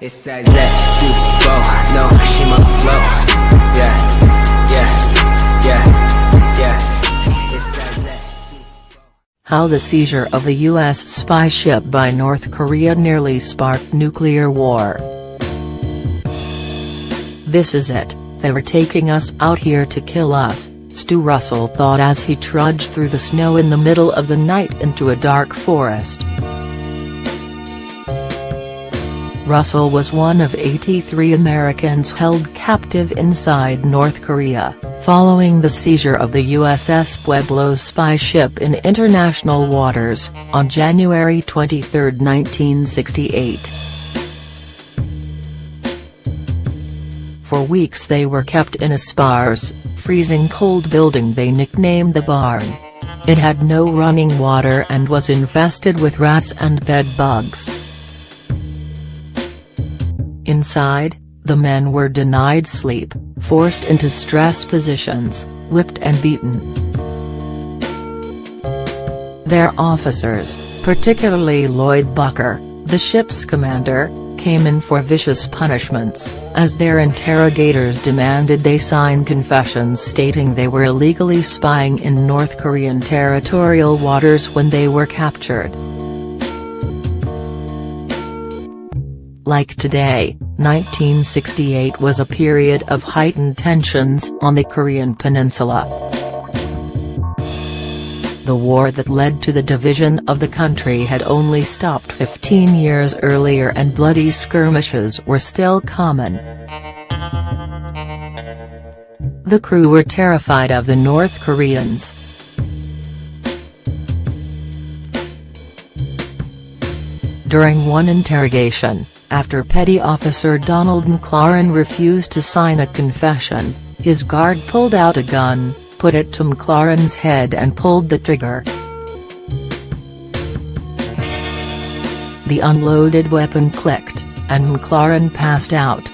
It's that Stu Russell, no, she my flow. Yeah, it's that How the seizure of a U.S. spy ship by North Korea nearly sparked nuclear war. This is it, they were taking us out here to kill us, Stu Russell thought as he trudged through the snow in the middle of the night into a dark forest. Russell was one of 83 Americans held captive inside North Korea, following the seizure of the USS Pueblo spy ship in international waters, on January 23, 1968. For weeks they were kept in a sparse, freezing cold building they nicknamed the barn. It had no running water and was infested with rats and bed bugs. Inside, the men were denied sleep, forced into stress positions, whipped and beaten. Their officers, particularly Lloyd Bucker, the ship's commander, came in for vicious punishments, as their interrogators demanded they sign confessions stating they were illegally spying in North Korean territorial waters when they were captured. Like today, 1968 was a period of heightened tensions on the Korean peninsula. The war that led to the division of the country had only stopped 15 years earlier, and bloody skirmishes were still common. The crew were terrified of the North Koreans. During one interrogation, after Petty Officer Donald McLaurin refused to sign a confession, his guard pulled out a gun, put it to McLaurin's head and pulled the trigger. The unloaded weapon clicked, and McLaurin passed out.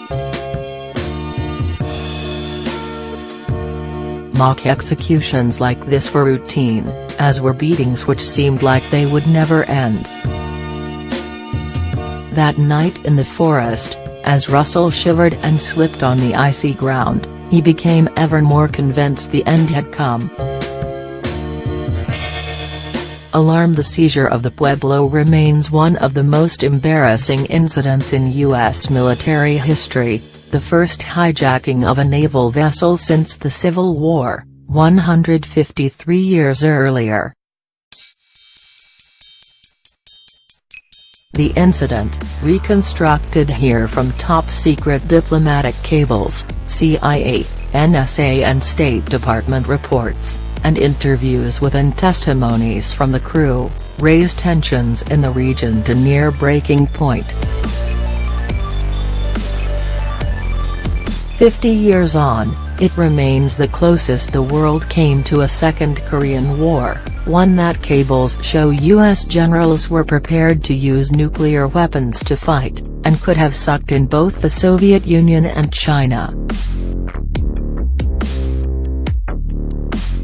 Mock executions like this were routine, as were beatings which seemed like they would never end. That night in the forest, as Russell shivered and slipped on the icy ground, he became ever more convinced the end had come. The seizure of the Pueblo remains one of the most embarrassing incidents in U.S. military history, the first hijacking of a naval vessel since the Civil War, 153 years earlier. The incident, reconstructed here from top-secret diplomatic cables, CIA, NSA and State Department reports, and interviews with and testimonies from the crew, raised tensions in the region to near breaking point. 50 years on, it remains the closest the world came to a Second Korean War, one that cables show U.S. generals were prepared to use nuclear weapons to fight, and could have sucked in both the Soviet Union and China.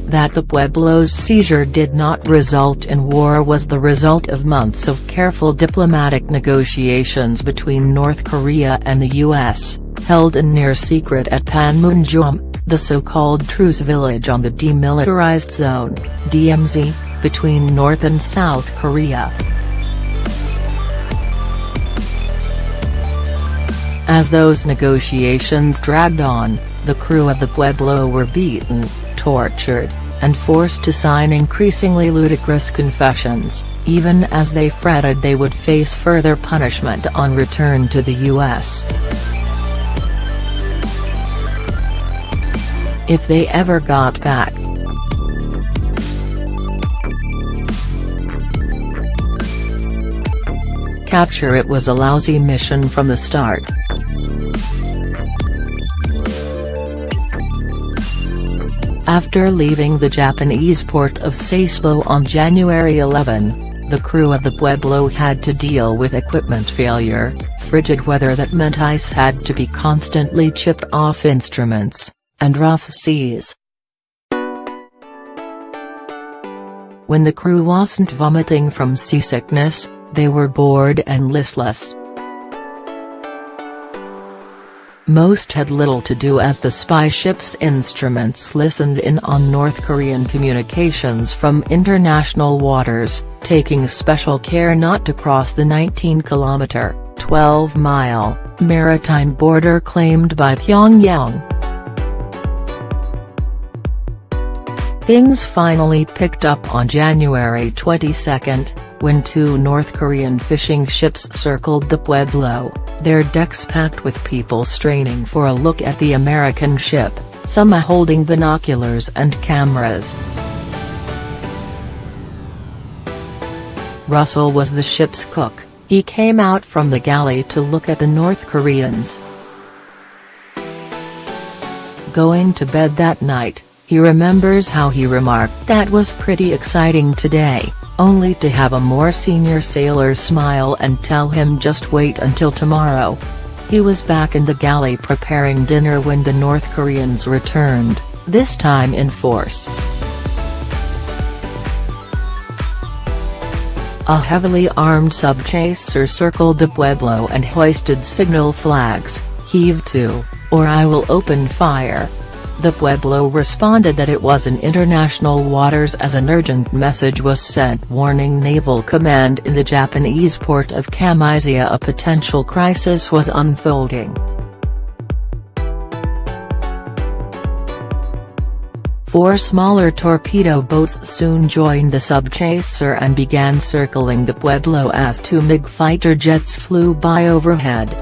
That the Pueblo's seizure did not result in war was the result of months of careful diplomatic negotiations between North Korea and the U.S., held in near secret at Panmunjom, the so-called truce village on the Demilitarized Zone, DMZ, between North and South Korea. As those negotiations dragged on, the crew of the Pueblo were beaten, tortured, and forced to sign increasingly ludicrous confessions, even as they fretted they would face further punishment on return to the U.S. if they ever got back. Capture it was a lousy mission from the start. After leaving the Japanese port of Sasebo on January 11, the crew of the Pueblo had to deal with equipment failure, frigid weather that meant ice had to be constantly chipped off instruments, and rough seas. When the crew wasn't vomiting from seasickness, they were bored and listless. Most had little to do as the spy ship's instruments listened in on North Korean communications from international waters, taking special care not to cross the 19-kilometer, 12-mile, maritime border claimed by Pyongyang. Things finally picked up on January 22, when two North Korean fishing ships circled the Pueblo, their decks packed with people straining for a look at the American ship, some holding binoculars and cameras. Russell was the ship's cook. He came out from the galley to look at the North Koreans. Going to bed that night, he remembers how he remarked, "That was pretty exciting today," only to have a more senior sailor smile and tell him just wait until tomorrow. He was back in the galley preparing dinner when the North Koreans returned, this time in force. A heavily armed sub-chaser circled the Pueblo and hoisted signal flags, "Heave to, or I will open fire." The Pueblo responded that it was in international waters as an urgent message was sent warning Naval Command in the Japanese port of Kamiseya a potential crisis was unfolding. Four smaller torpedo boats soon joined the sub-chaser and began circling the Pueblo as two MiG fighter jets flew by overhead.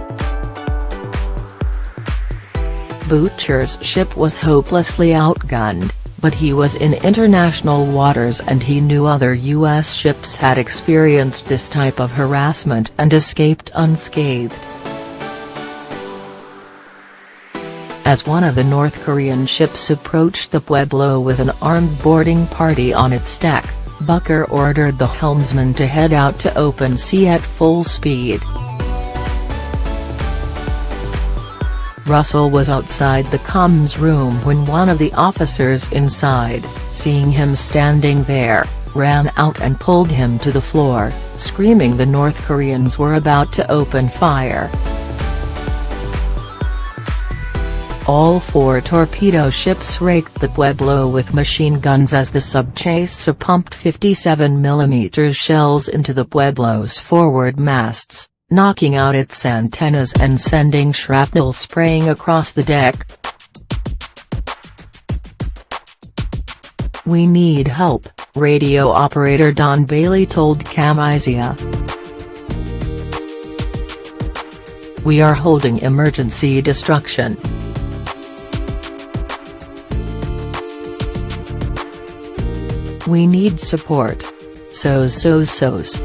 Butcher's ship was hopelessly outgunned, but he was in international waters and he knew other U.S. ships had experienced this type of harassment and escaped unscathed. As one of the North Korean ships approached the Pueblo with an armed boarding party on its deck, Bucker ordered the helmsman to head out to open sea at full speed. Russell was outside the comms room when one of the officers inside, seeing him standing there, ran out and pulled him to the floor, screaming the North Koreans were about to open fire. All four torpedo ships raked the Pueblo with machine guns as the sub-chaser pumped 57mm shells into the Pueblo's forward masts, knocking out its antennas and sending shrapnel spraying across the deck. "We need help," radio operator Don Bailey told Kamiseya. "We are holding emergency destruction. We need support. So's.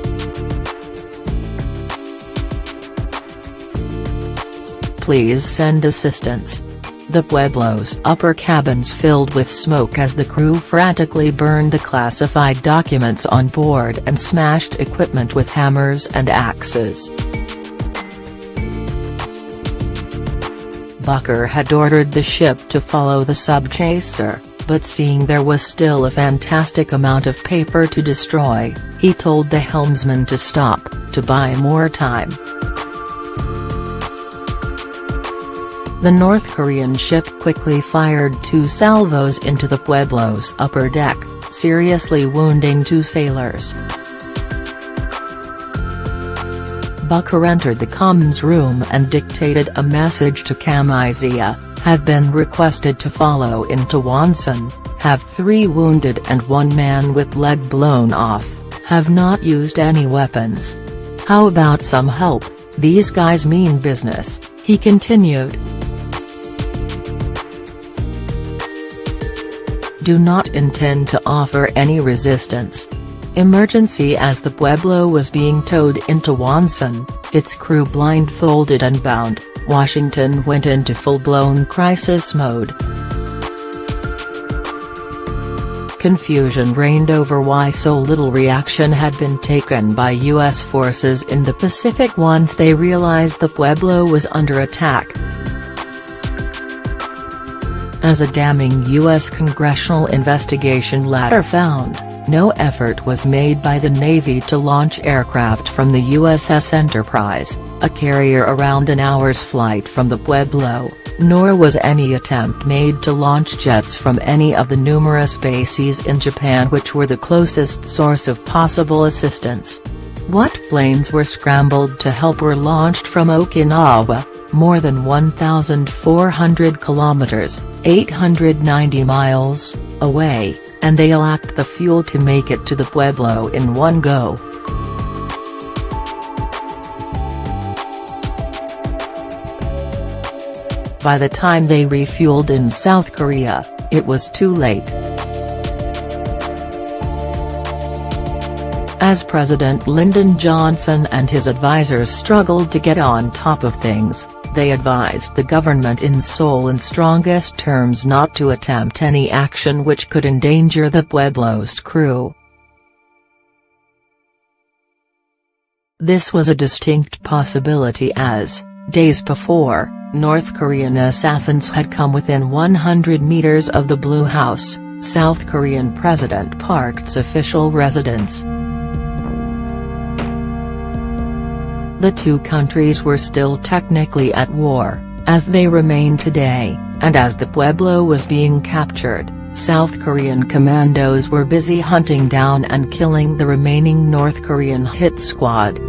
Please send assistance." The Pueblo's upper cabins filled with smoke as the crew frantically burned the classified documents on board and smashed equipment with hammers and axes. Bucker had ordered the ship to follow the sub-chaser, but seeing there was still a fantastic amount of paper to destroy, he told the helmsman to stop, to buy more time. The North Korean ship quickly fired two salvos into the Pueblo's upper deck, seriously wounding two sailors. Bucker entered the comms room and dictated a message to Kamiseya, "Have been requested to follow into Wonsan, have 3 wounded and 1 man with leg blown off, have not used any weapons. How about some help, these guys mean business," he continued. "Do not intend to offer any resistance." Emergency. As the Pueblo was being towed into Wonsan, its crew blindfolded and bound, Washington went into full-blown crisis mode. Confusion reigned over why so little reaction had been taken by U.S. forces in the Pacific once they realized the Pueblo was under attack. As a damning U.S. congressional investigation later found, No effort was made by the Navy to launch aircraft from the USS Enterprise, a carrier around an hour's flight from the Pueblo, nor was any attempt made to launch jets from any of the numerous bases in Japan which were the closest source of possible assistance. What planes were scrambled to help were launched from Okinawa, more than 1,400 kilometers, 890 miles, away, and they lacked the fuel to make it to the Pueblo in one go. By the time they refueled in South Korea, it was too late. As President Lyndon Johnson and his advisors struggled to get on top of things, they advised the government in Seoul in strongest terms not to attempt any action which could endanger the Pueblo's crew. This was a distinct possibility as, days before, North Korean assassins had come within 100 meters of the Blue House, South Korean President Park's official residence. The two countries were still technically at war, as they remain today, and as the Pueblo was being captured, South Korean commandos were busy hunting down and killing the remaining North Korean hit squad.